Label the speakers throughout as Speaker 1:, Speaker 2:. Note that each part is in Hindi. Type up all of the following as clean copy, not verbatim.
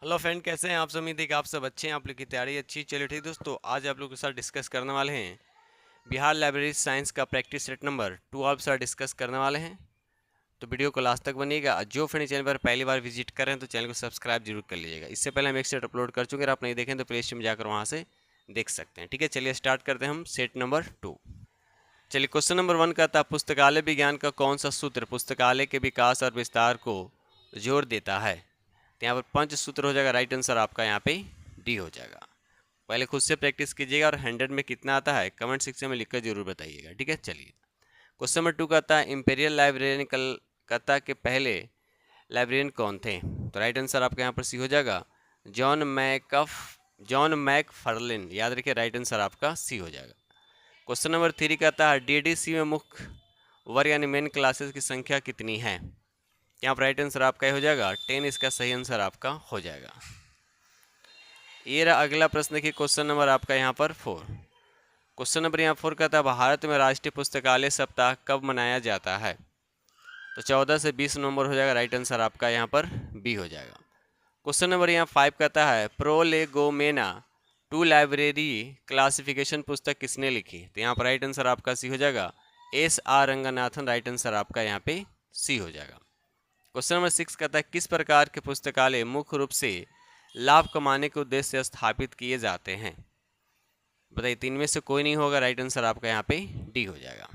Speaker 1: हेलो फ्रेंड, कैसे हैं आप सब? उम्मीद है कि आप सब अच्छे हैं, आप लोग की तैयारी अच्छी। चलिए ठीक दोस्तों, आज आप लोग के साथ डिस्कस करने वाले हैं बिहार लाइब्रेरी साइंस का प्रैक्टिस सेट नंबर 2 आप साथ डिस्कस करने वाले हैं। तो वीडियो को लास्ट तक बनिएगा। जो फ्रेंड चैनल पर पहली बार विजिट कर रहे हैं तो चैनल को सब्सक्राइब जरूर कर लीजिएगा। इससे पहले हम एक सेट अपलोड कर चुके हैं, अगर आप नहीं देखें तो प्ले स्टोर में जाकर वहाँ से देख सकते हैं। ठीक है, चलिए स्टार्ट करते हैं हम सेट नंबर 2। चलिए क्वेश्चन नंबर 1 कहता है, पुस्तकालय विज्ञान का कौन सा सूत्र पुस्तकालय के विकास और विस्तार को जोर देता है? तो यहाँ पर पंच सूत्र हो जाएगा। राइट आंसर आपका यहाँ पे डी हो जाएगा। पहले खुद से प्रैक्टिस कीजिएगा और 100 में कितना आता है कमेंट सेक्शन में लिखकर जरूर बताइएगा। ठीक है, चलिए क्वेश्चन नंबर 2 कहता है, इंपीरियल लाइब्रेरियन कलकत्ता के पहले लाइब्रेरियन कौन थे? तो राइट आंसर आपका यहाँ पर सी हो जाएगा, जॉन मैकफर्लिन। याद रखिए, राइट आंसर आपका सी हो जाएगा। क्वेश्चन नंबर 3 कहता है, डीडीसी में मुख्य वर्ग यानी मेन क्लासेस की संख्या कितनी है? यहाँ पर राइट आंसर आपका हो जाएगा 10। इसका सही आंसर आपका हो जाएगा। ये रहा अगला प्रश्न। देखिए क्वेश्चन नंबर आपका यहाँ पर 4। क्वेश्चन नंबर यहाँ 4 कहता है, भारत में राष्ट्रीय पुस्तकालय सप्ताह कब मनाया जाता है? तो 14 से 20 नवंबर हो जाएगा। राइट आंसर आपका यहाँ पर बी हो जाएगा। क्वेश्चन नंबर यहाँ 5 कहता है, प्रोलेगोमेना टू लाइब्रेरी क्लासिफिकेशन पुस्तक किसने लिखी? तो यहाँ पर राइट आंसर आपका सी हो जाएगा, SR रंगनाथन। राइट आंसर आपका यहाँ पे सी हो जाएगा। क्वेश्चन नंबर 6 कहता है, किस प्रकार के पुस्तकालय मुख्य रूप से लाभ कमाने के उद्देश्य से स्थापित किए जाते हैं? बताइए, तीन में से कोई नहीं होगा। राइट आंसर आपका यहाँ पे डी हो जाएगा।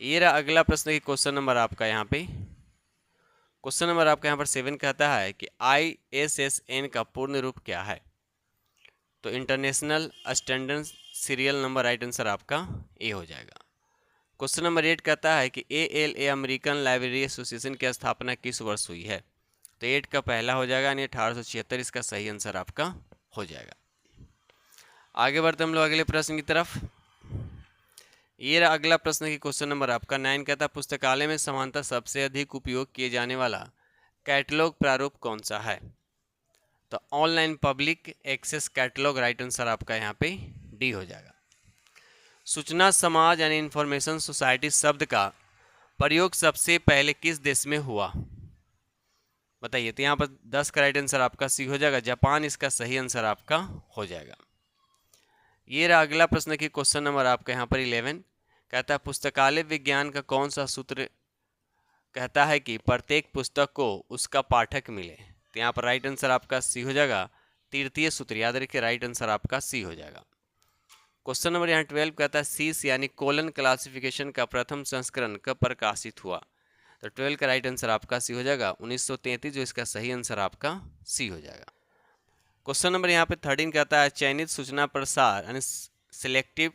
Speaker 1: ये रहा अगला प्रश्न की क्वेश्चन नंबर आपका यहाँ पे। क्वेश्चन नंबर आपका यहाँ पर 7 कहता है कि ISSN का पूर्ण रूप क्या है? तो international standard serial number. Right answer आपका ए हो जाएगा। क्वेश्चन नंबर 8 कहता है कि ALA अमेरिकन लाइब्रेरी एसोसिएशन की स्थापना किस वर्ष हुई है? तो 8 का पहला हो जाएगा यानी 1876। इसका सही आंसर आपका हो जाएगा। आगे बढ़ते हम लोग अगले प्रश्न की तरफ। ये रहा अगला प्रश्न की क्वेश्चन नंबर आपका 9 कहता है, पुस्तकालय में सामान्यतः सबसे अधिक उपयोग किए जाने वाला कैटलॉग प्रारूप कौन सा है? तो online public access catalogue. Right answer आपका यहाँ पे डी हो जाएगा। सूचना समाज यानी इंफॉर्मेशन सोसाइटी शब्द का प्रयोग सबसे पहले किस देश में हुआ? बताइए। तो यहाँ पर 10 का राइट आंसर आपका सी हो जाएगा, जापान। इसका सही आंसर आपका हो जाएगा। ये रहा अगला प्रश्न की क्वेश्चन नंबर आपका यहाँ पर 11 कहता है, पुस्तकालय विज्ञान का कौन सा सूत्र कहता है कि प्रत्येक पुस्तक को उसका पाठक मिले? तो यहाँ पर राइट आंसर आपका सी हो जाएगा, तृतीय सूत्र। याद रखिए, राइट आंसर आपका सी हो जाएगा। क्वेश्चन नंबर यहाँ 12 कहता है, सीस यानी कोलन क्लासिफिकेशन का प्रथम संस्करण कब प्रकाशित हुआ? तो 12 का राइट आंसर आपका सी हो जाएगा 1933, जो इसका सही आंसर आपका सी हो जाएगा। क्वेश्चन नंबर यहाँ पे 13 कहता है, चयनित सूचना प्रसार यानी सिलेक्टिव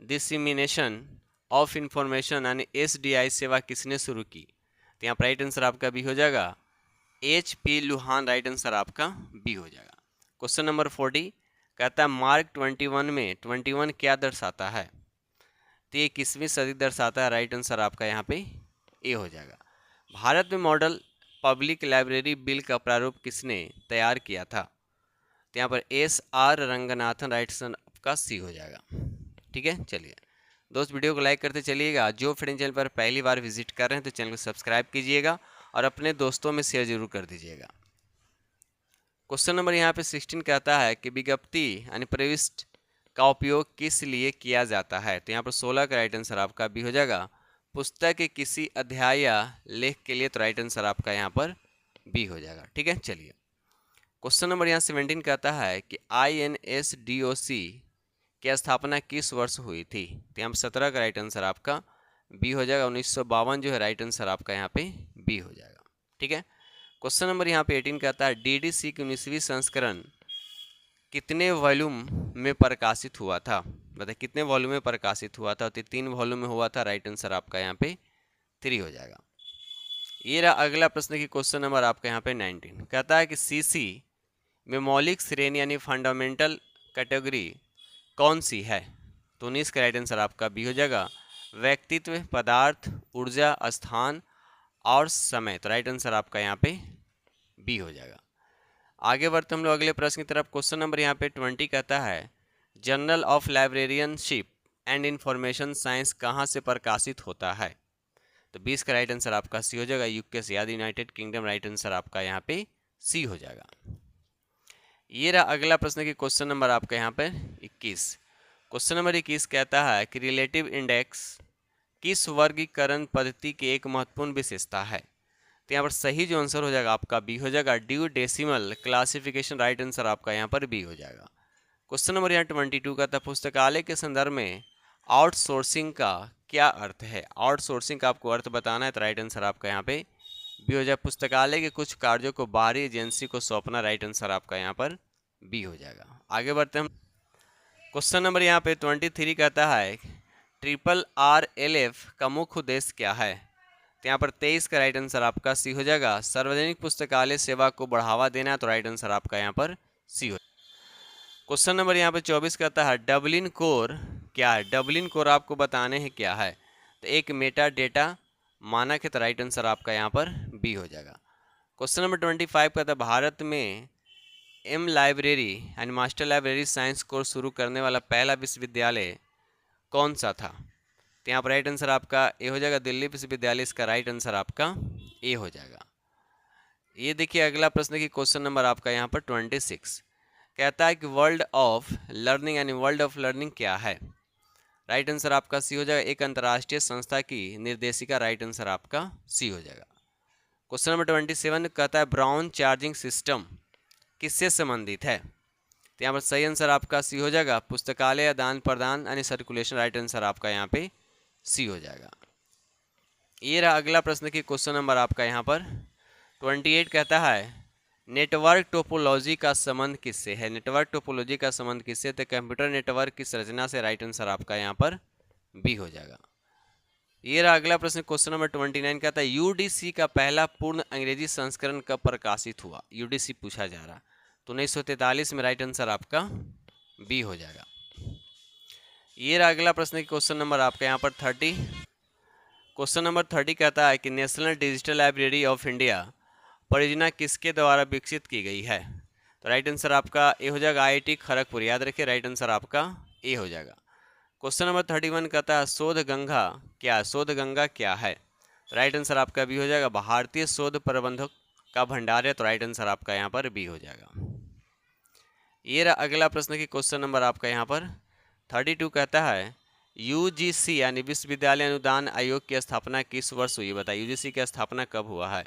Speaker 1: डिसिमिनेशन ऑफ इंफॉर्मेशन यानी SDI सेवा किसने शुरू की? तो यहाँ पर राइट आंसर आपका बी हो जाएगा, HP लुहान। राइट आंसर आपका बी हो जाएगा। क्वेश्चन नंबर 40 कहता है, मार्क 21 में 21 क्या दर्शाता है? तो ये 21वीं सदी दर्शाता है। राइट आंसर आपका यहाँ पे ए हो जाएगा। भारत में मॉडल पब्लिक लाइब्रेरी बिल का प्रारूप किसने तैयार किया था? तो यहाँ पर SR रंगनाथन। राइट आंसर आपका सी हो जाएगा। ठीक है, चलिए दोस्त वीडियो को लाइक करते चलिएगा। जो फ्रेंड चैनल पर पहली बार विजिट कर रहे हैं तो चैनल को सब्सक्राइब कीजिएगा और अपने दोस्तों में शेयर जरूर कर दीजिएगा। क्वेश्चन नंबर यहाँ पे 16 कहता है कि विज्ञप्ति यानी प्रविष्टि का उपयोग किस लिए किया जाता है? तो यहाँ पर 16 का राइट आंसर आपका बी हो जाएगा, पुस्तक के किसी अध्याय या लेख के लिए। तो राइट आंसर आपका यहाँ पर बी हो जाएगा। ठीक है, चलिए क्वेश्चन नंबर यहाँ 17 कहता है कि INSDOC की स्थापना किस वर्ष हुई थी? तो यहाँ पर 17 का राइट आंसर आपका बी हो जाएगा, 1952 जो है राइट आंसर आपका यहाँ पे बी हो जाएगा। ठीक है, क्वेश्चन नंबर यहाँ पे 18 कहता है, DDC की 19वीं संस्करण कितने वॉल्यूम में प्रकाशित हुआ था? बताइए, कितने वॉल्यूम में प्रकाशित हुआ था? तो 3 वॉल्यूम में हुआ था। राइट आंसर आपका यहाँ पे 3 हो जाएगा। ये रहा अगला प्रश्न की क्वेश्चन नंबर आपका यहाँ पे 19 कहता है कि CC में मौलिक श्रेणी यानी फंडामेंटल कैटेगरी कौन सी है? तो 19 का राइट आंसर आपका बी हो जाएगा, व्यक्तित्व, पदार्थ, ऊर्जा, स्थान और समय। तो राइट आंसर आपका यहाँ पे बी हो जाएगा। आगे बढ़ते हम लोग अगले प्रश्न की तरफ। क्वेश्चन नंबर यहाँ पे 20 कहता है, journal of librarianship and information science कहाँ से प्रकाशित होता है? तो 20 का राइट आंसर आपका सी हो जाएगा, UK से, याद यूनाइटेड किंगडम। राइट आंसर आपका यहाँ पे सी हो जाएगा। ये रहा अगला प्रश्न की क्वेश्चन नंबर आपका यहाँ पे 21। क्वेश्चन नंबर 21 कहता है कि रिलेटिव इंडेक्स किस वर्गीकरण पद्धति की एक महत्वपूर्ण विशेषता है। तो यहाँ पर सही जो आंसर हो जाएगा आपका बी हो जाएगा, due decimal classification. Right answer आपका यहाँ पर बी हो जाएगा। क्वेश्चन नंबर यहाँ 22 का था, पुस्तकालय के संदर्भ में आउटसोर्सिंग का क्या अर्थ है। आउटसोर्सिंग का आपको अर्थ बताना है, तो राइट आंसर आपका यहाँ पे बी हो जाएगा, पुस्तकालय के कुछ कार्यों को बाहरी एजेंसी को सौंपना। राइट आंसर आपका यहाँ पर बी हो जाएगा। आगे बढ़ते हैं। क्वेश्चन नंबर यहाँ पे 23 कहता है RRLF का मुख्य उद्देश्य क्या है। तो यहाँ पर 23 का राइट आंसर आपका सी हो जाएगा, सार्वजनिक पुस्तकालय सेवा को बढ़ावा देना। तो राइट आंसर आपका यहाँ पर सी हो। क्वेश्चन नंबर यहाँ पे 24 कहता है डबलिन कोर क्या है। डबलिन कोर आपको बताने हैं क्या है। तो एक मेटा डेटा मानक है। तो राइट आंसर आपका यहाँ पर बी हो जाएगा। क्वेश्चन नंबर 25 कहता है भारत में एम लाइब्रेरी यानी मास्टर लाइब्रेरी साइंस कोर्स शुरू करने वाला पहला विश्वविद्यालय कौन सा था। तो यहाँ पर राइट आंसर आपका ए हो जाएगा, दिल्ली विश्वविद्यालय। इसका राइट आंसर आपका ए हो जाएगा। ये देखिए अगला प्रश्न की क्वेश्चन नंबर आपका यहाँ पर 26 कहता है कि वर्ल्ड ऑफ लर्निंग यानी वर्ल्ड ऑफ लर्निंग क्या है। राइट आंसर आपका सी हो जाएगा, एक अंतर्राष्ट्रीय संस्था की निर्देशिका। राइट आंसर आपका सी हो जाएगा। क्वेश्चन नंबर 27 कहता है ब्राउन चार्जिंग सिस्टम किससे संबंधित है। तो यहाँ पर सही आंसर आपका सी हो जाएगा, पुस्तकालय आदान प्रदान यानी सर्कुलेशन। राइट आंसर आपका यहाँ पे सी हो जाएगा। ये रहा अगला प्रश्न की क्वेश्चन नंबर आपका यहाँ पर 28 कहता है नेटवर्क टोपोलॉजी का संबंध किससे है। नेटवर्क टोपोलॉजी का संबंध किससे, तो कंप्यूटर नेटवर्क की संरचना से। राइट आंसर आपका यहाँ पर बी हो जाएगा। ये रहा अगला प्रश्न क्वेश्चन नंबर 29 कहता है यूडीसी का पहला पूर्ण अंग्रेजी संस्करण कब प्रकाशित हुआ। यूडीसी पूछा जा रहा, तो 1943 में। राइट आंसर आपका बी हो जाएगा। ये रहा अगला प्रश्न की क्वेश्चन नंबर आपका यहाँ पर 30। क्वेश्चन नंबर 30 कहता है कि national digital library of India परियोजना किसके द्वारा विकसित की गई है। तो राइट आंसर आपका ए हो जाएगा, IIT खड़गपुर। याद रखिए राइट आंसर आपका ए हो जाएगा। क्वेश्चन नंबर 31 कहता है शोध गंगा क्या है। शोध गंगा क्या है। तो राइट आंसर आपका बी हो जाएगा, भारतीय शोध प्रबंधक का भंडार है। तो राइट आंसर आपका यहाँ पर बी हो जाएगा। ये रहा अगला प्रश्न की क्वेश्चन नंबर आपका यहाँ पर 32 कहता है UGC यानी विश्वविद्यालय अनुदान आयोग की स्थापना किस वर्ष हुई। बताइए UGC की स्थापना कब हुआ है।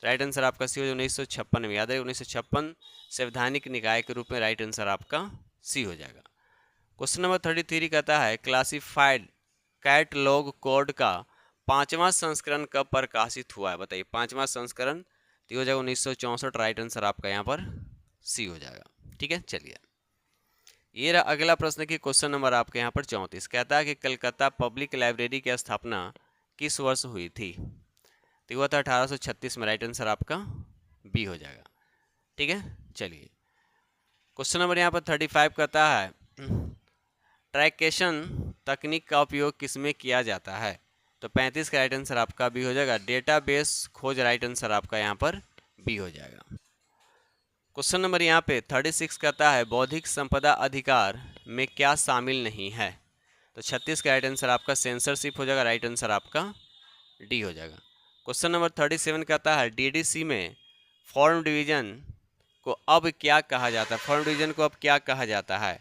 Speaker 1: राइट आंसर आपका सी हो जाएगा, 1956 में। याद है 1956 संवैधानिक निकाय के रूप में। राइट आंसर आपका सी हो जाएगा। क्वेश्चन नंबर 33 कहता है क्लासिफाइड कैटलॉग कोड का 5वां संस्करण कब प्रकाशित हुआ है। बताइए 5वां संस्करण। तो हो जाएगा 1964। राइट आंसर आपका यहाँ पर सी हो जाएगा। ठीक है, चलिए ये रहा अगला प्रश्न की क्वेश्चन नंबर आपके यहाँ पर 34 कहता है कि कलकत्ता पब्लिक लाइब्रेरी की स्थापना किस वर्ष हुई थी। तो हुआ था 1836 में। राइट आंसर आपका बी हो जाएगा। ठीक है, चलिए क्वेश्चन नंबर यहाँ पर 35 कहता है ट्रैकेशन तकनीक का उपयोग किसमें किया जाता है। तो 35 का राइट आंसर आपका बी हो जाएगा, डेटाबेस खोज। राइट आंसर आपका यहाँ पर बी हो जाएगा। क्वेश्चन नंबर यहाँ पे 36 कहता है बौद्धिक संपदा अधिकार में क्या शामिल नहीं है। तो 36 का राइट आंसर आपका सेंसरशिप हो जाएगा। राइट आंसर आपका डी हो जाएगा। क्वेश्चन नंबर 37 कहता है DDC में फॉर्म डिवीजन को अब क्या कहा जाता है। फॉर्म डिवीजन को अब क्या कहा जाता है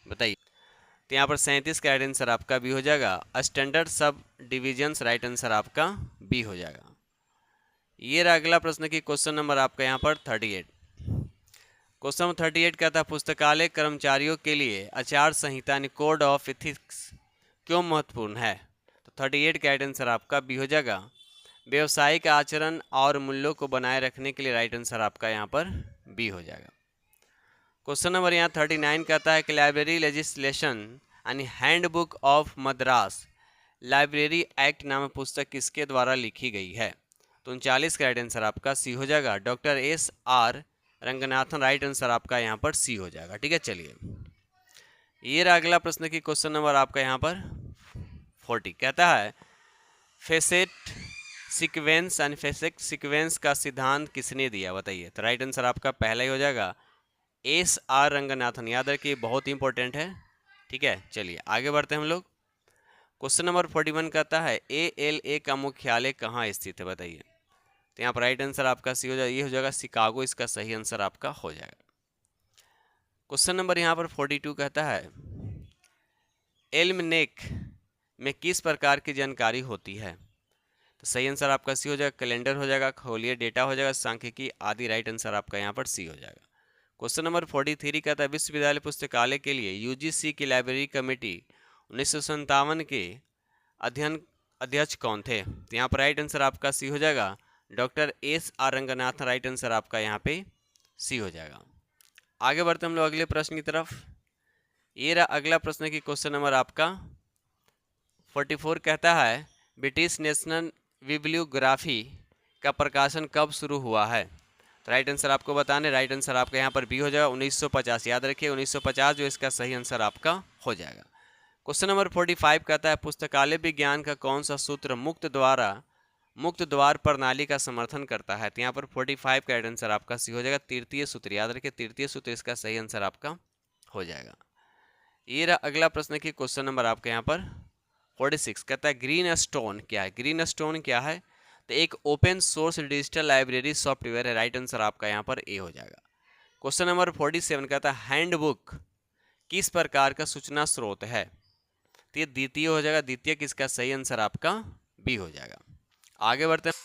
Speaker 1: बताइए। तो यहाँ पर 37 का राइट आंसर आपका बी हो जाएगा, स्टैंडर्ड सब डिविजन्स। राइट आंसर आपका बी हो जाएगा। ये रहा अगला प्रश्न की क्वेश्चन नंबर आपका यहाँ पर 38। क्वेश्चन नंबर 38 कहता है पुस्तकालय कर्मचारियों के लिए आचार संहिता यानी कोड ऑफ एथिक्स क्यों महत्वपूर्ण है। तो 38 का राइट आंसर आपका बी हो जाएगा, व्यवसायिक आचरण और मूल्यों को बनाए रखने के लिए। राइट आंसर आपका यहाँ पर बी हो जाएगा। क्वेश्चन नंबर यहाँ 39 कहता है कि लाइब्रेरी लेजिस्लेशन यानी handbook of Madras library act नामक पुस्तक किसके द्वारा लिखी गई है। तो 39 का राइट आंसर आपका सी हो जाएगा, doctor SR Ranganathan. Right answer आपका यहाँ पर सी हो जाएगा। ठीक है, चलिए ये रहा अगला प्रश्न की क्वेश्चन नंबर आपका यहाँ पर 40 कहता है फेसेट सीक्वेंस यानी फेसेट सीक्वेंस का सिद्धांत किसने दिया बताइए। तो राइट आंसर आपका पहला ही हो जाएगा, SR रंगनाथन। याद रखिए बहुत इंपॉर्टेंट है। ठीक है, चलिए आगे बढ़ते हैं हम लोग। क्वेश्चन नंबर 41 कहता है ALA का मुख्यालय कहाँ स्थित है बताइए। तो यहाँ पर राइट आंसर आपका सी हो जाएगा, ये हो जाएगा शिकागो, इसका सही आंसर आपका हो जाएगा। क्वेश्चन नंबर यहाँ पर 42 कहता है एल्मनेक में किस प्रकार की जानकारी होती है? तो सही आंसर आपका सी हो जाएगा, कैलेंडर हो जाएगा, खगोलीय डेटा हो जाएगा, सांख्यिकी आदि। राइट आंसर आपका यहाँ पर सी हो जाएगा। क्वेश्चन नंबर 43 कहता है विश्वविद्यालय पुस्तकालय के लिए यूजीसी की लाइब्रेरी कमेटी 1957 के अध्यक्ष कौन थे? तो यहाँ पर राइट आंसर आपका सी हो जाएगा, doctor S R Ranganathan. Right answer आपका यहाँ पे सी हो जाएगा। आगे बढ़ते हम लोग अगले प्रश्न की तरफ। ये रहा अगला प्रश्न की क्वेश्चन नंबर आपका 44 कहता है ब्रिटिश नेशनल बिब्लियोग्राफी का प्रकाशन कब शुरू हुआ है? तो राइट आंसर आपको बताने, राइट आंसर आपका यहाँ पर बी हो जाएगा 1950। याद रखिए 1950 जो इसका सही आंसर आपका हो जाएगा। क्वेश्चन नंबर 45 कहता है पुस्तकालय विज्ञान का कौन सा सूत्र मुक्त द्वार प्रणाली का समर्थन करता है? तो यहाँ पर 45 का राइट आंसर आपका सी हो जाएगा, तृतीय सूत्र। याद रखिए तृतीय सूत्र इसका सही आंसर आपका हो जाएगा। ये रहा अगला प्रश्न की क्वेश्चन नंबर आपके यहाँ पर 46 कहता है ग्रीन स्टोन क्या है? ग्रीन स्टोन क्या है? तो एक open source digital library software है। राइट आंसर आपका यहाँ पर ए हो जाएगा। क्वेश्चन नंबर 47 कहता है हैंडबुक किस प्रकार का सूचना स्रोत है? तो ये द्वितीय हो जाएगा, द्वितीय किसका सही आंसर आपका बी हो जाएगा। आगे बढ़ते हैं।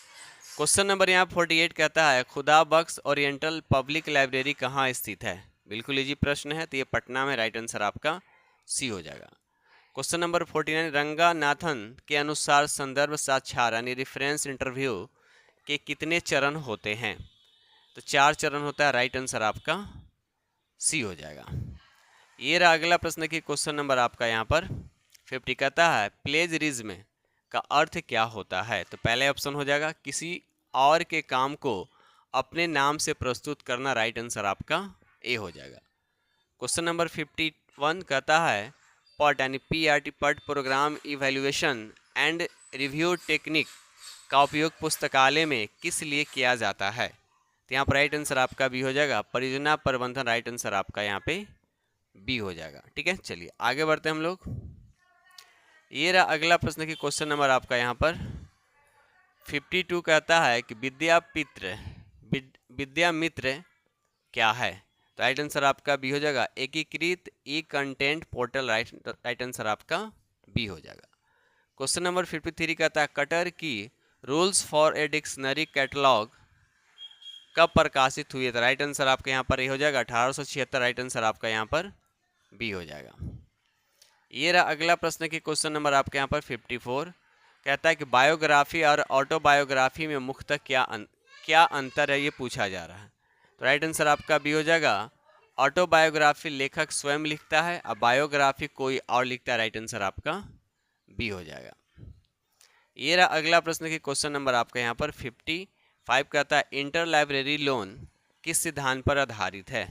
Speaker 1: क्वेश्चन नंबर यहाँ 48 कहता है खुदा बख्श ओरिएंटल पब्लिक लाइब्रेरी कहाँ स्थित है? बिल्कुल इजी प्रश्न है, तो ये पटना में। राइट आंसर आपका सी हो जाएगा। क्वेश्चन नंबर 49 रंगानाथन के अनुसार संदर्भ साक्षार यानी रेफरेंस इंटरव्यू के कितने चरण होते हैं? तो 4 चरण होता है। राइट आंसर आपका सी हो जाएगा। ये रहा अगला प्रश्न की क्वेश्चन नंबर आपका यहाँ पर 50 कहता है प्लेजरिज्म का अर्थ क्या होता है? तो पहले ऑप्शन हो जाएगा किसी और के काम को अपने नाम से प्रस्तुत करना। राइट आंसर आपका ए हो जाएगा। क्वेश्चन नंबर 51 कहता है पट यानी PRT PERT program evaluation and review technique का उपयोग पुस्तकालय में किस लिए किया जाता है? तो यहाँ पर राइट आंसर आपका बी हो जाएगा, परियोजना प्रबंधन। राइट आंसर आपका यहाँ पे बी हो जाएगा। ठीक है, चलिए आगे बढ़ते हैं हम लोग। ये रहा अगला प्रश्न की क्वेश्चन नंबर आपका यहाँ पर 52 कहता है कि विद्या मित्र क्या है? तो राइट आंसर आपका बी हो जाएगा, एकीकृत ई कंटेंट पोर्टल। राइट आंसर आपका बी हो जाएगा। क्वेश्चन नंबर 53 कहता है कटर की rules for a dictionary catalogue कब प्रकाशित हुई है? तो राइट आंसर आपका यहाँ पर ए हो जाएगा 1876। राइट आंसर आपका यहाँ पर बी हो जाएगा। ये रहा अगला प्रश्न की क्वेश्चन नंबर आपके यहाँ पर 54 कहता है कि बायोग्राफी और ऑटोबायोग्राफी में मुख्यतः क्या अंतर है, ये पूछा जा रहा है। तो राइट आंसर आपका बी हो जाएगा, ऑटोबायोग्राफी लेखक स्वयं लिखता है और बायोग्राफी कोई और लिखता है। राइट आंसर आपका बी हो जाएगा। ये रहा अगला प्रश्न की क्वेश्चन नंबर आपका यहाँ पर 55 कहता है इंटर लाइब्रेरी लोन किस सिद्धांत पर आधारित है?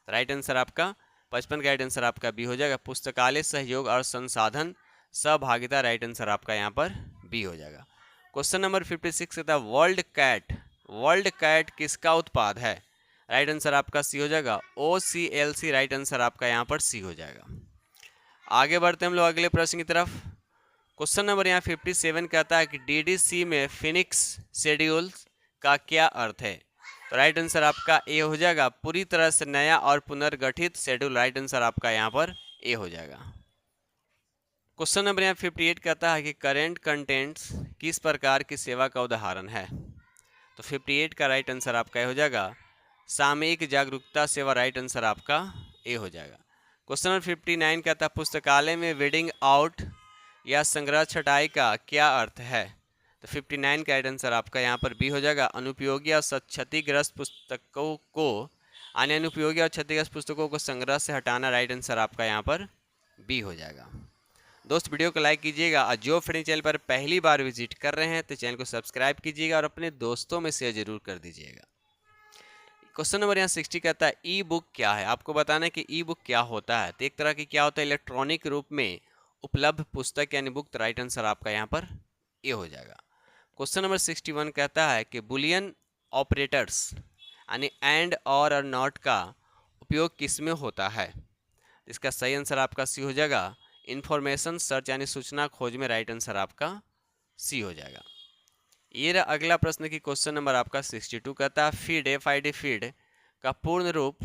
Speaker 1: राइट आंसर आपका 55 का राइट आंसर आपका बी हो जाएगा, पुस्तकालय सहयोग और संसाधन सहभागिता। राइट आंसर आपका यहाँ पर बी हो जाएगा। क्वेश्चन नंबर 56 कहता है वर्ल्ड कैट किसका उत्पाद है? राइट आंसर आपका सी हो जाएगा, OCLC। राइट आंसर आपका यहाँ पर सी हो जाएगा। आगे बढ़ते हम लोग अगले प्रश्न की तरफ। क्वेश्चन नंबर यहाँ 57 कहता है कि DDC में फिनिक्स शेड्यूल का क्या अर्थ है? तो राइट आंसर आपका ए हो जाएगा, पूरी तरह से नया और पुनर्गठित शेड्यूल। राइट आंसर आपका यहाँ पर ए हो जाएगा। क्वेश्चन नंबर यहाँ 58 कहता है कि करेंट कंटेंट्स किस प्रकार की सेवा का उदाहरण है? तो 58 का राइट आंसर आपका ए हो जाएगा, सामयिक जागरूकता सेवा। राइट आंसर आपका ए हो जाएगा। क्वेश्चन नंबर 59 कहता है पुस्तकालय में वीडिंग आउट या संग्रह छटाई का क्या अर्थ है? तो 59 का राइट आंसर आपका यहाँ पर बी हो जाएगा, अनुपयोगी और क्षतिग्रस्त पुस्तकों को अनुपयोगी और क्षतिग्रस्त पुस्तकों को संग्रह से हटाना। राइट आंसर आपका यहाँ पर बी हो जाएगा। दोस्त वीडियो को लाइक कीजिएगा और जो फ्रेंड चैनल पर पहली बार विजिट कर रहे हैं तो चैनल को सब्सक्राइब कीजिएगा और अपने दोस्तों में शेयर जरूर कर दीजिएगा। क्वेश्चन नंबर यहाँ 60 कहता है ई बुक क्या है? आपको बताना है कि ई बुक क्या होता है। तो एक तरह की क्या होता है, इलेक्ट्रॉनिक रूप में उपलब्ध पुस्तक यानी बुक। राइट आंसर आपका यहाँ पर ए हो जाएगा। क्वेश्चन नंबर 61 कहता है कि बुलियन ऑपरेटर्स यानी एंड और नॉट का उपयोग किस में होता है? इसका सही आंसर आपका सी हो जाएगा, इंफॉर्मेशन सर्च यानी सूचना खोज में। राइट आंसर आपका सी हो जाएगा। ये रहा अगला प्रश्न की क्वेश्चन नंबर आपका 62 कहता है फीड FID फीड का पूर्ण रूप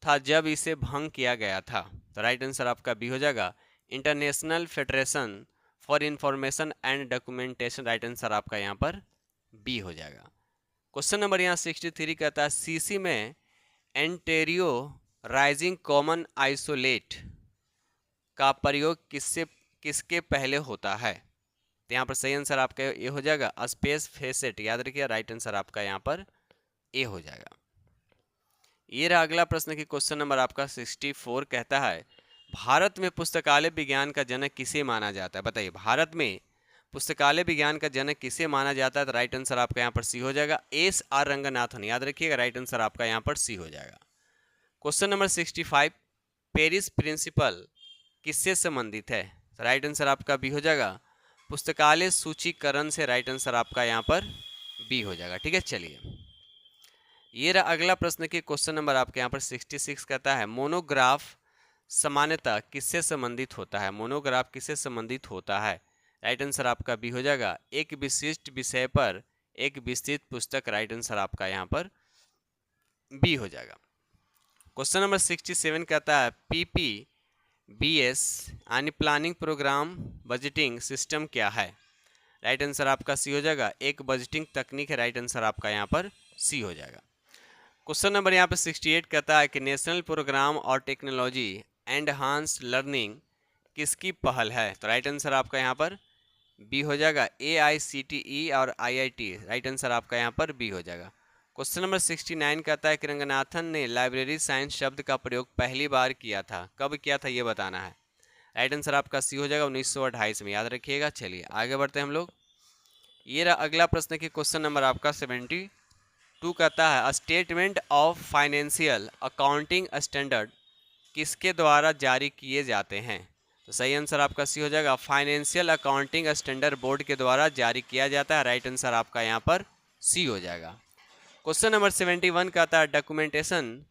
Speaker 1: था जब इसे भंग किया गया था। तो राइट आंसर आपका बी हो जाएगा international federation for information and documentation. Right answer आपका यहाँ पर बी हो जाएगा। क्वेश्चन नंबर यहाँ 63 कहता है सीसी में एंटेरियो राइजिंग कॉमन आइसोलेट का प्रयोग किसके पहले होता है। तो यहाँ पर सही आंसर आपका ए हो जाएगा स्पेस फेसेट। याद रखिए राइट आंसर आपका यहाँ पर ए हो जाएगा। ये रहा अगला प्रश्न की क्वेश्चन नंबर आपका 64 कहता है भारत में पुस्तकालय विज्ञान का जनक किसे माना जाता है। बताइए भारत में पुस्तकालय विज्ञान का जनक किसे माना जाता है। तो राइट आंसर आपका यहाँ पर सी हो जाएगा SR रंगनाथन। याद रखिएगा राइट आंसर आपका यहाँ पर सी हो जाएगा। क्वेश्चन नंबर 65 पेरिस प्रिंसिपल किससे संबंधित है। तो राइट आंसर आपका बी हो जाएगा पुस्तकालय सूचीकरण से। राइट आंसर आपका यहाँ पर बी हो जाएगा। ठीक है, चलिए ये रहा अगला प्रश्न की क्वेश्चन नंबर आपके यहाँ पर 66 कहता है मोनोग्राफ सामान्यतः किससे संबंधित होता है। मोनोग्राफ किससे संबंधित होता है। राइट आंसर आपका बी हो जाएगा एक विशिष्ट विषय पर एक विस्तृत पुस्तक। राइट आंसर आपका यहाँ पर बी हो जाएगा। क्वेश्चन नंबर 67 कहता है PPBS यानी प्लानिंग प्रोग्राम बजटिंग सिस्टम क्या है। राइट आंसर आपका सी हो जाएगा एक बजटिंग तकनीक है। राइट आंसर आपका यहाँ पर सी हो जाएगा। क्वेश्चन नंबर यहाँ पे 68 कहता है कि नेशनल प्रोग्राम और टेक्नोलॉजी एंड लर्निंग किसकी पहल है। तो राइट आंसर आपका यहाँ पर बी हो जाएगा AICTE और IIT। राइट आंसर आपका यहाँ पर बी हो जाएगा। क्वेश्चन नंबर 69 कहता है कि रंगनाथन ने लाइब्रेरी साइंस शब्द का प्रयोग पहली बार किया था, कब किया था ये बताना है। राइट आंसर आपका सी हो जाएगा 1928 में। याद रखिएगा। चलिए आगे बढ़ते हैं हम लोग। ये रहा अगला प्रश्न की क्वेश्चन नंबर आपका 72 कहता है statement of financial accounting standard किसके द्वारा जारी किए जाते हैं। तो सही आंसर आपका सी हो जाएगा फाइनेंशियल अकाउंटिंग स्टैंडर्ड बोर्ड के द्वारा जारी किया जाता है। राइट आंसर आपका यहाँ पर सी हो जाएगा। क्वेश्चन नंबर 71 कहता है डॉक्यूमेंटेशन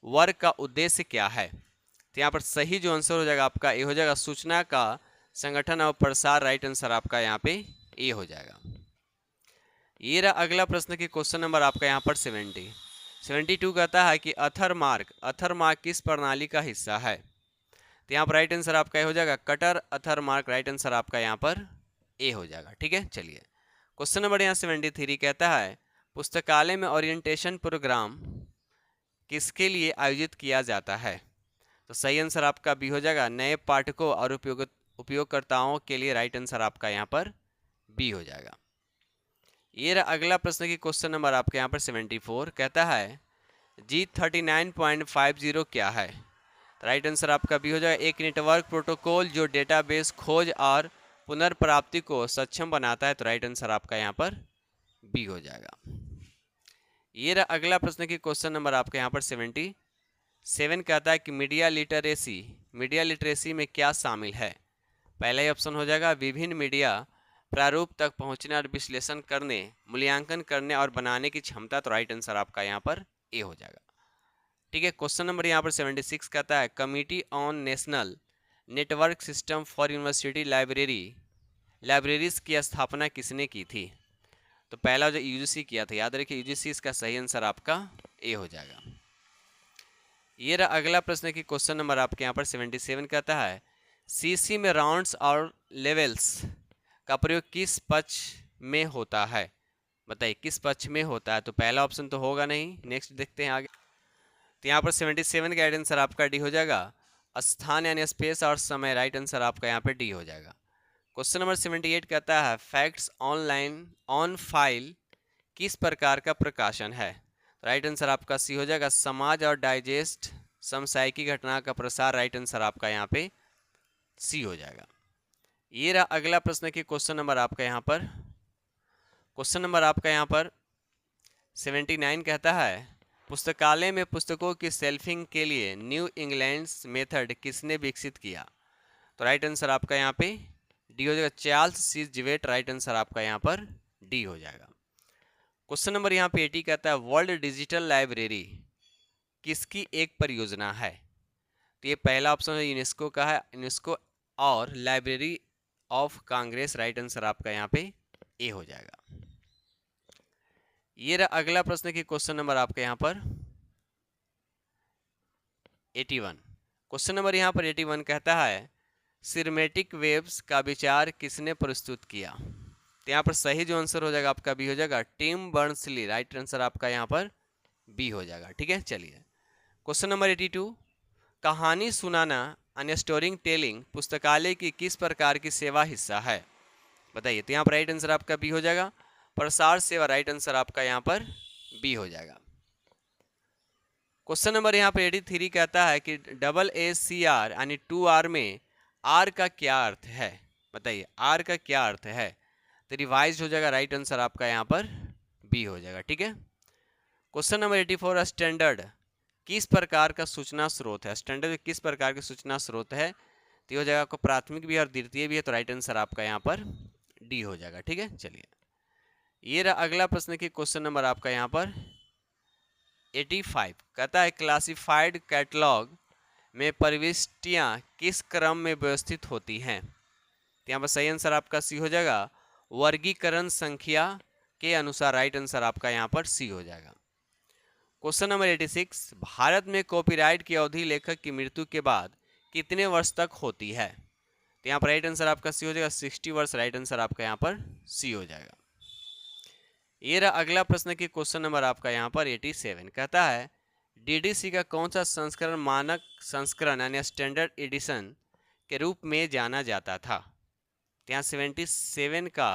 Speaker 1: वर्क का उद्देश्य क्या है। तो यहाँ पर सही जो आंसर हो जाएगा आपका ए हो जाएगा सूचना का संगठन और प्रसार। राइट आंसर आपका यहाँ पे ए हो जाएगा। ये रहा अगला प्रश्न की क्वेश्चन नंबर आपका यहाँ पर 72 कहता है कि अथर मार्क किस प्रणाली का हिस्सा है। तो यहाँ पर राइट आंसर आपका ए हो जाएगा cutter author mark. Right answer आपका यहाँ पर ए हो जाएगा। ठीक है, चलिए क्वेश्चन नंबर यहाँ 73 कहता है पुस्तकालय में ओरिएंटेशन प्रोग्राम किसके लिए आयोजित किया जाता है। तो सही आंसर आपका बी हो जाएगा नए पाठकों और उपयोगकर्ताओं के लिए। राइट आंसर आपका यहाँ पर बी हो जाएगा। ये रहा अगला प्रश्न की क्वेश्चन नंबर आपके यहाँ पर 74 कहता है G39.50 क्या है। राइट आंसर आपका बी हो जाएगा एक नेटवर्क प्रोटोकॉल जो डेटाबेस खोज और पुनर्प्राप्ति को सक्षम बनाता है। तो राइट आंसर आपका यहाँ पर बी हो जाएगा। ये रहा अगला प्रश्न की क्वेश्चन नंबर आपके यहाँ पर 77 कहता है कि मीडिया लिटरेसी में क्या शामिल है। पहला ही ऑप्शन हो जाएगा विभिन्न मीडिया प्रारूप तक पहुंचने और विश्लेषण करने, मूल्यांकन करने और बनाने की क्षमता। तो राइट आंसर आपका यहाँ पर ए हो जाएगा। ठीक है, क्वेश्चन नंबर यहाँ पर 76 कहता है committee on national network system for university libraries की स्थापना किसने की थी। तो पहला जो UGC किया था। याद रखिए UGC इसका सही आंसर आपका ए हो जाएगा। ये रहा अगला प्रश्न की क्वेश्चन नंबर आपके यहाँ पर 77 कहता है CC में राउंड्स और लेवल्स का प्रयोग किस पक्ष में होता है। बताइए किस पक्ष में होता है। तो पहला ऑप्शन तो होगा नहीं, नेक्स्ट देखते हैं आगे। तो यहाँ पर 77 का आंसर आपका डी हो जाएगा स्थान यानी स्पेस और समय। राइट आंसर आपका यहाँ पे डी हो जाएगा। क्वेश्चन नंबर 78 कहता है फैक्ट्स ऑनलाइन ऑन फाइल किस प्रकार का प्रकाशन है। राइट आंसर आपका सी हो जाएगा समाज और डाइजेस्ट समसामयिकी घटना का प्रसार। राइट आंसर आपका यहाँ पे सी हो जाएगा। ये रहा अगला प्रश्न की क्वेश्चन नंबर आपका यहाँ पर 79 कहता है पुस्तकालय में पुस्तकों की शेल्फिंग के लिए न्यू इंग्लैंड मेथड किसने विकसित किया। तो राइट आंसर आपका यहाँ पे डी हो जाएगा चार्ल्स सी जिवेट। राइट आंसर आपका यहाँ पर डी हो जाएगा। क्वेश्चन नंबर यहाँ पे 80 कहता है वर्ल्ड डिजिटल लाइब्रेरी किसकी एक परियोजना है। तो ये पहला ऑप्शन है यूनेस्को का है, यूनेस्को और library of Congress. Right answer आपका यहाँ पे ए हो जाएगा। ये रहा अगला प्रश्न की क्वेश्चन नंबर आपका यहाँ पर 81। क्वेश्चन नंबर यहाँ पर 81 कहता है सिरमेटिक वेव्स का विचार किसने प्रस्तुत किया। तो यहाँ पर सही जो आंसर हो जाएगा आपका बी हो जाएगा, टिम बर्नर्स-ली। राइट आंसर आपका यहाँ पर बी हो जाएगा। ठीक है, चलिए क्वेश्चन नंबर 82, कहानी सुनाना यानी स्टोरी टेलिंग पुस्तकालय की किस प्रकार की सेवा हिस्सा है, बताइए। तो यहाँ पर राइट आंसर आपका बी हो जाएगा, प्रसार सेवा। राइट आंसर आपका यहाँ पर बी हो जाएगा। क्वेश्चन नंबर यहाँ पर 83 कहता है कि AACR यानी 2R में R का क्या अर्थ है, बताइए R का क्या अर्थ है। तो रिवाइज हो जाएगा। राइट आंसर आपका यहाँ पर बी हो जाएगा। ठीक है, क्वेश्चन नंबर 84, स्टैंडर्ड किस प्रकार का सूचना स्रोत है। स्टैंडर्ड किस प्रकार के सूचना स्रोत है, तो हो जाएगा आपको प्राथमिक भी और द्वितीय भी है। तो राइट आंसर आपका यहाँ पर डी हो जाएगा। ठीक है, चलिए ये रहा अगला प्रश्न की क्वेश्चन नंबर आपका यहाँ पर 85 कहता है क्लासिफाइड कैटलॉग में प्रविष्टियाँ किस क्रम में व्यवस्थित होती हैं। तो यहाँ पर सही आंसर आपका सी हो जाएगा, वर्गीकरण संख्या के अनुसार। राइट आंसर आपका यहाँ पर सी हो जाएगा। क्वेश्चन नंबर 86, भारत में कॉपीराइट की अवधि लेखक की मृत्यु के बाद कितने वर्ष तक होती है। तो यहाँ पर राइट आंसर आपका सी हो जाएगा, 60 वर्ष। राइट आंसर आपका यहाँ पर सी हो जाएगा। ये रहा अगला प्रश्न की क्वेश्चन नंबर आपका यहाँ पर 87 कहता है डीडीसी का कौन सा संस्करण मानक संस्करण यानी स्टैंडर्ड एडिशन के रूप में जाना जाता था। तो यहाँ 87 का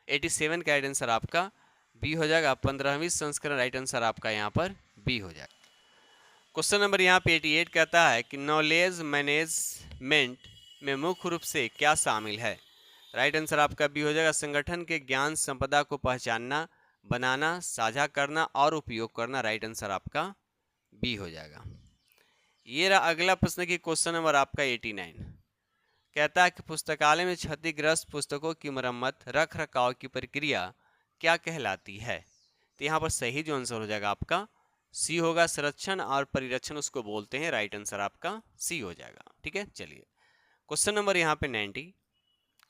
Speaker 1: 87 का राइट आंसर आपका बी हो जाएगा, 15वीं संस्करण। राइट आंसर आपका यहाँ पर बी हो जाएगा। क्वेश्चन नंबर यहाँ पे 88 कहता है कि नॉलेज मैनेजमेंट में मुख्य रूप से क्या शामिल है। राइट आंसर आपका बी हो जाएगा, संगठन के ज्ञान संपदा को पहचानना, बनाना, साझा करना और उपयोग करना। राइट आंसर आपका बी हो जाएगा। ये रहा अगला प्रश्न की क्वेश्चन नंबर आपका 89 कहता है कि पुस्तकालय में क्षतिग्रस्त पुस्तकों की मरम्मत रख रखाव की प्रक्रिया क्या कहलाती है। तो यहाँ पर सही जो आंसर हो जाएगा आपका सी होगा, संरक्षण और परिरक्षण उसको बोलते हैं। राइट आंसर आपका सी हो जाएगा। ठीक है, चलिए क्वेश्चन नंबर यहाँ पे 90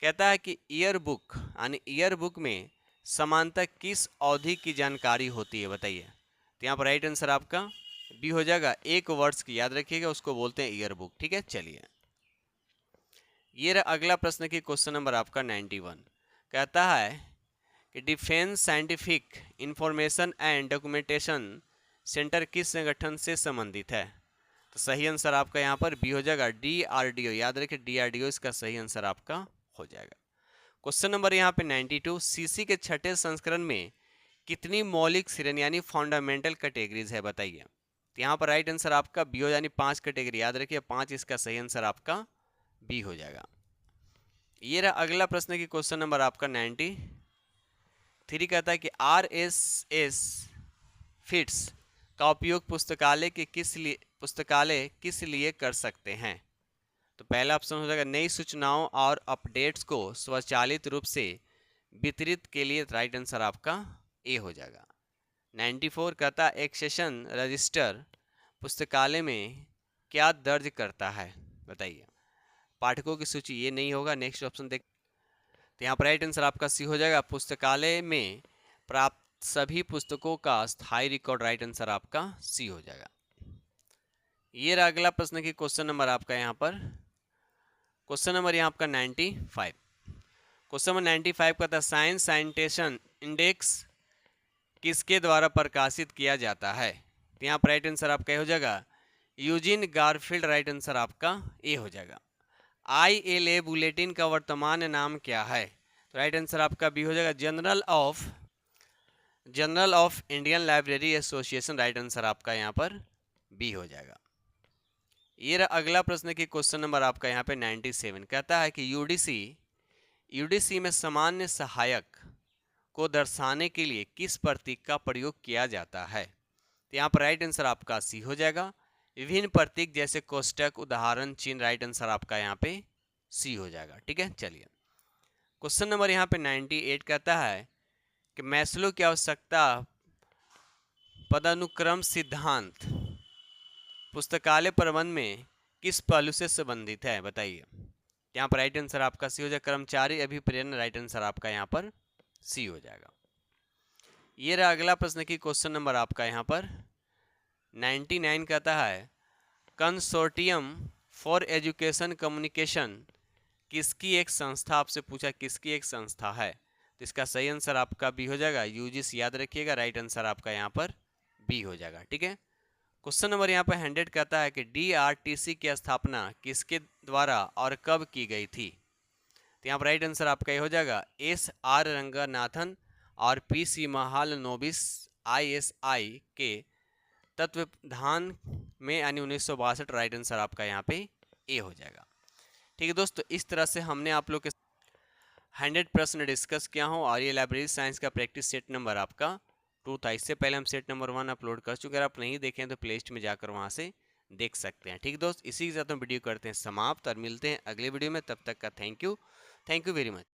Speaker 1: कहता है कि ईयर बुक यानी ईयर बुक में समानता किस अवधि की जानकारी होती है, बताइए। तो यहाँ पर राइट आंसर आपका बी हो जाएगा, एक वर्ष की। याद रखिएगा, उसको बोलते हैं ईयर बुक। ठीक है, चलिए ये रहा अगला प्रश्न की क्वेश्चन नंबर आपका 91 कहता है कि defence scientific information and documentation centre किस संगठन से संबंधित है। तो सही आंसर आपका यहाँ पर बी हो जाएगा, DRDO। याद रखिए DRDO इसका सही आंसर आपका हो जाएगा। क्वेश्चन नंबर यहाँ पे 92 सीसी के छठे संस्करण में कितनी मौलिक श्रेणी यानी फंडामेंटल कैटेगरीज है, बताइए। तो यहाँ पर राइट आंसर आपका बी हो यानी 5 कैटेगरी। याद रखिए 5 इसका सही आंसर आपका बी हो जाएगा। ये रहा अगला प्रश्न की क्वेश्चन नंबर आपका 93 कहता है कि RSS फीड्स का उपयोग पुस्तकालय किस लिए कर सकते हैं। तो पहला ऑप्शन हो जाएगा नई सूचनाओं और अपडेट्स को स्वचालित रूप से वितरित के लिए। राइट आंसर आपका ए हो जाएगा। 94 कहता एक्सेशन रजिस्टर पुस्तकालय में क्या दर्ज करता है, बताइए। पाठकों की सूची ये नहीं होगा, नेक्स्ट ऑप्शन देख। तो यहाँ पर राइट आंसर आपका सी हो जाएगा, पुस्तकालय में प्राप्त सभी पुस्तकों का स्थायी रिकॉर्ड। राइट आंसर आपका सी हो जाएगा। ये रहा अगला प्रश्न की क्वेश्चन नंबर आपका यहाँ पर क्वेश्चन नंबर यहाँ आपका 95। क्वेश्चन नंबर 95 का था साइंस साइटेशन इंडेक्स किसके द्वारा प्रकाशित किया जाता है। तो यहाँ पर राइट आंसर आपका हो जाएगा, यूजिन गारफील्ड। राइट आंसर आपका ए हो जाएगा। ILA बुलेटिन का वर्तमान नाम क्या है। तो राइट आंसर आपका बी हो जाएगा, general of Indian library association. Right answer आपका यहाँ पर बी हो जाएगा। ये रहा अगला प्रश्न की क्वेश्चन नंबर आपका यहाँ पे 97 कहता है कि यूडीसी में सामान्य सहायक को दर्शाने के लिए किस प्रतीक का प्रयोग किया जाता है। तो यहाँ पर राइट आंसर आपका सी हो जाएगा, विभिन्न प्रतीक जैसे कोष्टक, उदाहरण, चिन्ह। राइट आंसर आपका यहाँ पे सी हो जाएगा। ठीक है, चलिए क्वेश्चन नंबर यहाँ पे 98 कहता है कि मैस्लो की आवश्यकता पदानुक्रम सिद्धांत पुस्तकालय प्रबंध में किस पहलू से संबंधित है, बताइए। यहाँ पर राइट आंसर आपका सी हो जाएगा, कर्मचारी अभिप्रेरण। राइट आंसर आपका यहाँ पर सी हो जाएगा। ये रहा अगला प्रश्न की क्वेश्चन नंबर आपका यहाँ पर 99 कहता है कंसोर्टियम फॉर एजुकेशन कम्युनिकेशन किसकी एक संस्था, आपसे पूछा किसकी एक संस्था है, तो इसका सही आंसर आपका बी हो जाएगा, यूजीसी। याद रखिएगा, राइट आंसर आपका यहाँ पर बी हो जाएगा। ठीक है, क्वेश्चन नंबर यहाँ पर 100 कहता है कि डीआरटीसी की स्थापना किसके द्वारा और कब की गई थी, तो यहाँ पर राइट आंसर आपका ये हो जाएगा एस आर रंगनाथन और पी सी महालनोबिस आईएसआई के तत्वावधान में यानी 1962। राइट आंसर आपका यहाँ पे ए हो जाएगा। ठीक है दोस्तों, इस तरह से हमने आप लोग के 100 प्रश्न डिस्कस किया हूँ और ये लाइब्रेरी साइंस का प्रैक्टिस सेट नंबर आपका 2 था। इससे पहले हम सेट नंबर 1 अपलोड कर चुके हैं, अगर आप नहीं देखें तो प्ले लिस्ट में जाकर वहाँ से देख सकते हैं। ठीक दोस्त, इसी के साथ हम वीडियो करते हैं समाप्त और मिलते हैं अगले वीडियो में। तब तक का थैंक यू वेरी मच।